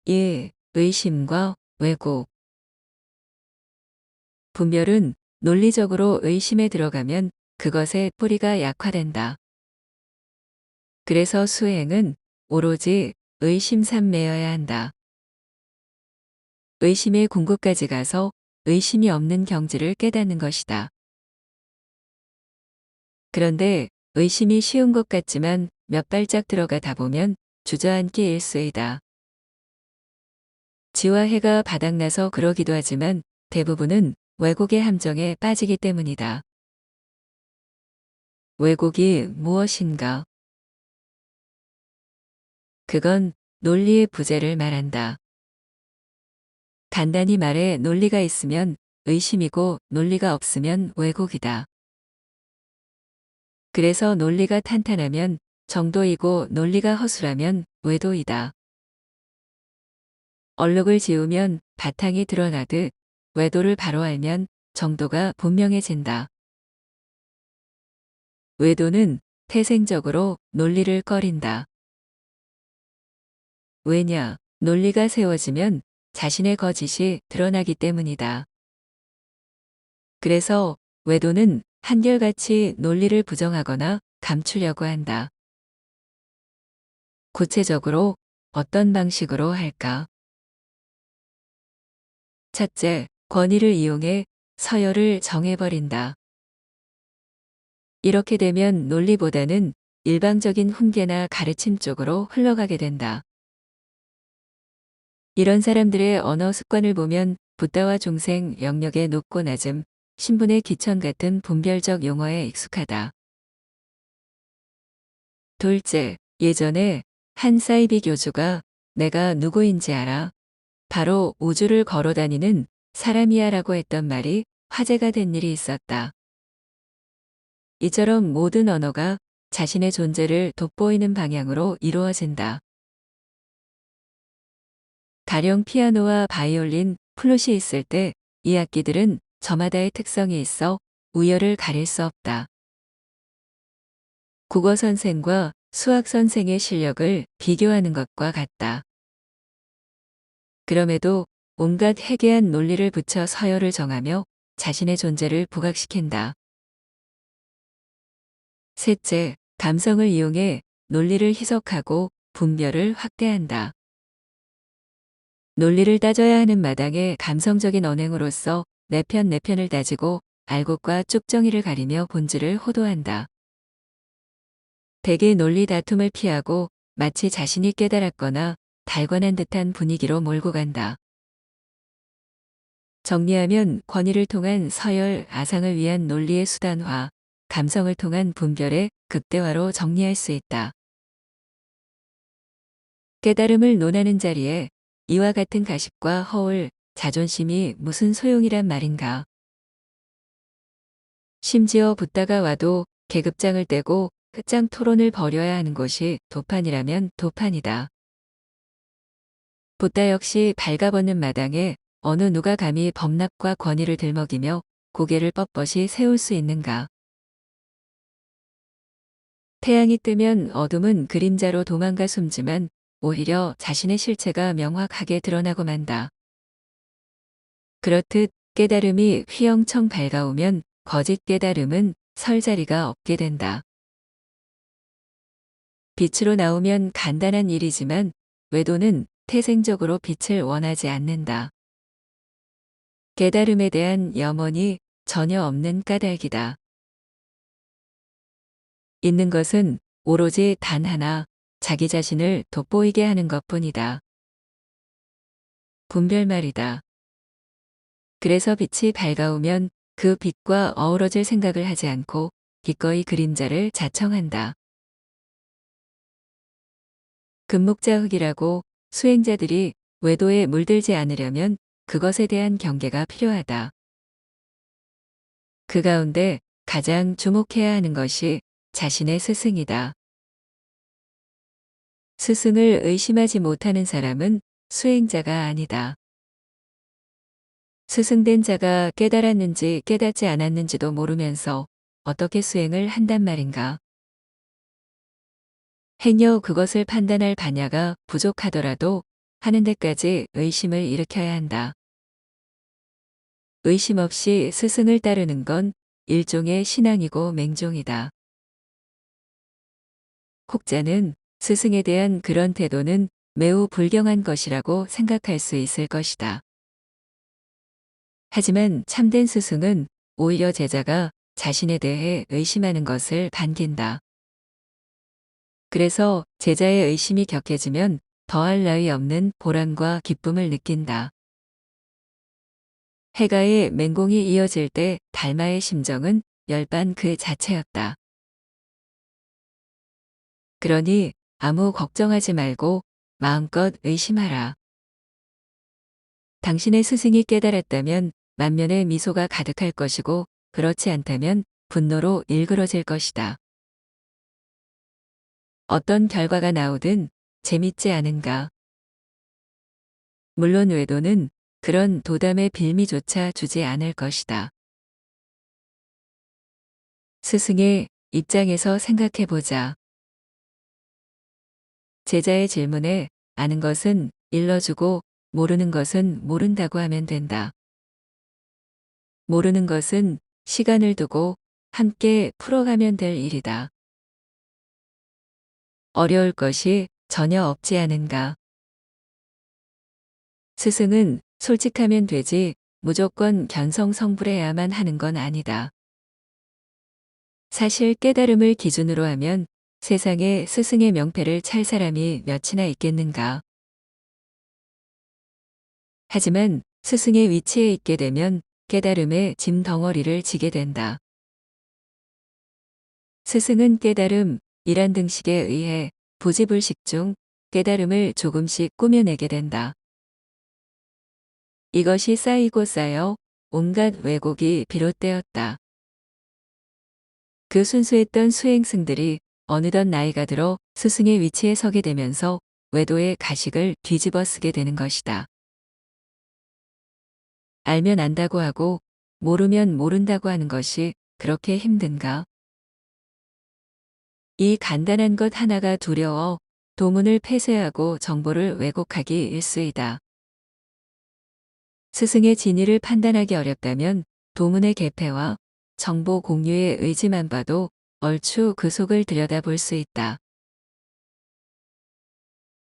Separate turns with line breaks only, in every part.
1. 의심과 왜곡. 분별은 논리적으로 의심에 들어가면 그것의 뿌리가 약화된다. 그래서 수행은 오로지 의심삼매여야 한다. 의심의 궁극까지 가서 의심이 없는 경지를 깨닫는 것이다. 그런데 의심이 쉬운 것 같지만 몇 발짝 들어가다 보면 주저앉기 일쑤이다. 지와 해가 바닥나서 그러기도 하지만 대부분은 왜곡의 함정에 빠지기 때문이다. 왜곡이 무엇인가? 그건 논리의 부재를 말한다. 간단히 말해 논리가 있으면 의심이고 논리가 없으면 왜곡이다. 그래서 논리가 탄탄하면 정도이고 논리가 허술하면 외도이다. 얼룩을 지우면 바탕이 드러나듯 외도를 바로 알면 정도가 분명해진다. 외도는 태생적으로 논리를 꺼린다. 왜냐? 논리가 세워지면 자신의 거짓이 드러나기 때문이다. 그래서 외도는 한결같이 논리를 부정하거나 감추려고 한다. 구체적으로 어떤 방식으로 할까? 첫째, 권위를 이용해 서열을 정해버린다. 이렇게 되면 논리보다는 일방적인 훈계나 가르침 쪽으로 흘러가게 된다. 이런 사람들의 언어 습관을 보면 붓다와 중생, 영역의 높고 낮음, 신분의 기천 같은 분별적 용어에 익숙하다. 둘째, 예전에 한 사이비 교주가 내가 누구인지 알아? 바로 우주를 걸어다니는 사람이야 라고 했던 말이 화제가 된 일이 있었다. 이처럼 모든 언어가 자신의 존재를 돋보이는 방향으로 이루어진다. 가령 피아노와 바이올린, 플룻이 있을 때 이 악기들은 저마다의 특성이 있어 우열을 가릴 수 없다. 국어 선생과 수학 선생의 실력을 비교하는 것과 같다. 그럼에도 온갖 해괴한 논리를 붙여 서열을 정하며 자신의 존재를 부각시킨다. 셋째, 감성을 이용해 논리를 희석하고 분별을 확대한다. 논리를 따져야 하는 마당에 감성적인 언행으로서 내 편을 따지고 알곡과 쭉정이를 가리며 본질을 호도한다. 대개 논리 다툼을 피하고 마치 자신이 깨달았거나 달관한 듯한 분위기로 몰고 간다. 정리하면 권위를 통한 서열, 아상을 위한 논리의 수단화, 감성을 통한 분별의 극대화로 정리할 수 있다. 깨달음을 논하는 자리에 이와 같은 가십과 허울, 자존심이 무슨 소용이란 말인가. 심지어 붓다가 와도 계급장을 떼고 끝장 토론을 벌여야 하는 곳이 도판이라면 도판이다. 붓다 역시 발가벗는 마당에 어느 누가 감히 법락과 권위를 들먹이며 고개를 뻣뻣이 세울 수 있는가. 태양이 뜨면 어둠은 그림자로 도망가 숨지만 오히려 자신의 실체가 명확하게 드러나고 만다. 그렇듯 깨달음이 휘영청 밝아오면 거짓 깨달음은 설 자리가 없게 된다. 빛으로 나오면 간단한 일이지만 외도는 태생적으로 빛을 원하지 않는다. 깨달음에 대한 염원이 전혀 없는 까닭이다. 있는 것은 오로지 단 하나, 자기 자신을 돋보이게 하는 것뿐이다. 분별말이다. 그래서 빛이 밝아오면 그 빛과 어우러질 생각을 하지 않고 기꺼이 그림자를 자청한다. 금목자흑이라고 수행자들이 외도에 물들지 않으려면 그것에 대한 경계가 필요하다. 그 가운데 가장 주목해야 하는 것이 자신의 스승이다. 스승을 의심하지 못하는 사람은 수행자가 아니다. 스승된 자가 깨달았는지 깨닫지 않았는지도 모르면서 어떻게 수행을 한단 말인가. 행여 그것을 판단할 반야가 부족하더라도 하는 데까지 의심을 일으켜야 한다. 의심 없이 스승을 따르는 건 일종의 신앙이고 맹종이다. 혹자는 스승에 대한 그런 태도는 매우 불경한 것이라고 생각할 수 있을 것이다. 하지만 참된 스승은 오히려 제자가 자신에 대해 의심하는 것을 반긴다. 그래서 제자의 의심이 격해지면 더할 나위 없는 보람과 기쁨을 느낀다. 해가의 맹공이 이어질 때 달마의 심정은 열반 그 자체였다. 그러니 아무 걱정하지 말고 마음껏 의심하라. 당신의 스승이 깨달았다면 만면에 미소가 가득할 것이고 그렇지 않다면 분노로 일그러질 것이다. 어떤 결과가 나오든 재밌지 않은가. 물론 외도는 그런 도담의 빌미조차 주지 않을 것이다. 스승의 입장에서 생각해보자. 제자의 질문에 아는 것은 일러주고 모르는 것은 모른다고 하면 된다. 모르는 것은 시간을 두고 함께 풀어가면 될 일이다. 어려울 것이 전혀 없지 않은가. 스승은 솔직하면 되지 무조건 견성성불해야만 하는 건 아니다. 사실 깨달음을 기준으로 하면 세상에 스승의 명패를 찰 사람이 몇이나 있겠는가. 하지만 스승의 위치에 있게 되면 깨달음의 짐 덩어리를 지게 된다. 스승은 깨달음, 이란 등식에 의해 부지불식 중 깨달음을 조금씩 꾸며내게 된다. 이것이 쌓이고 쌓여 온갖 왜곡이 비롯되었다. 그 순수했던 수행승들이 어느덧 나이가 들어 스승의 위치에 서게 되면서 외도의 가식을 뒤집어 쓰게 되는 것이다. 알면 안다고 하고 모르면 모른다고 하는 것이 그렇게 힘든가? 이 간단한 것 하나가 두려워 도문을 폐쇄하고 정보를 왜곡하기 일쑤이다. 스승의 진위를 판단하기 어렵다면 도문의 개폐와 정보 공유의 의지만 봐도 얼추 그 속을 들여다볼 수 있다.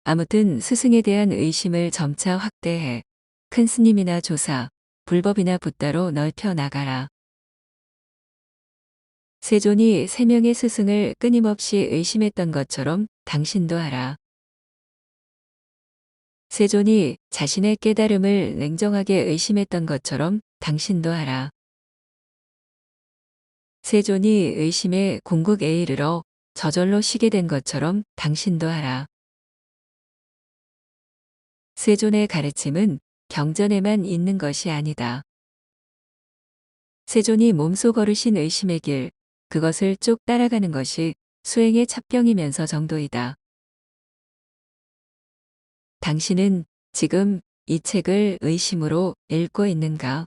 아무튼 스승에 대한 의심을 점차 확대해 큰 스님이나 조사, 불법이나 붓다로 넓혀 나가라. 세존이 세 명의 스승을 끊임없이 의심했던 것처럼 당신도 하라. 세존이 자신의 깨달음을 냉정하게 의심했던 것처럼 당신도 하라. 세존이 의심에 궁극에 이르러 저절로 쉬게 된 것처럼 당신도 하라. 세존의 가르침은 경전에만 있는 것이 아니다. 세존이 몸소 걸으신 의심의 길, 그것을 쭉 따라가는 것이 수행의 첩경이면서 정도이다. 당신은 지금 이 책을 의심으로 읽고 있는가?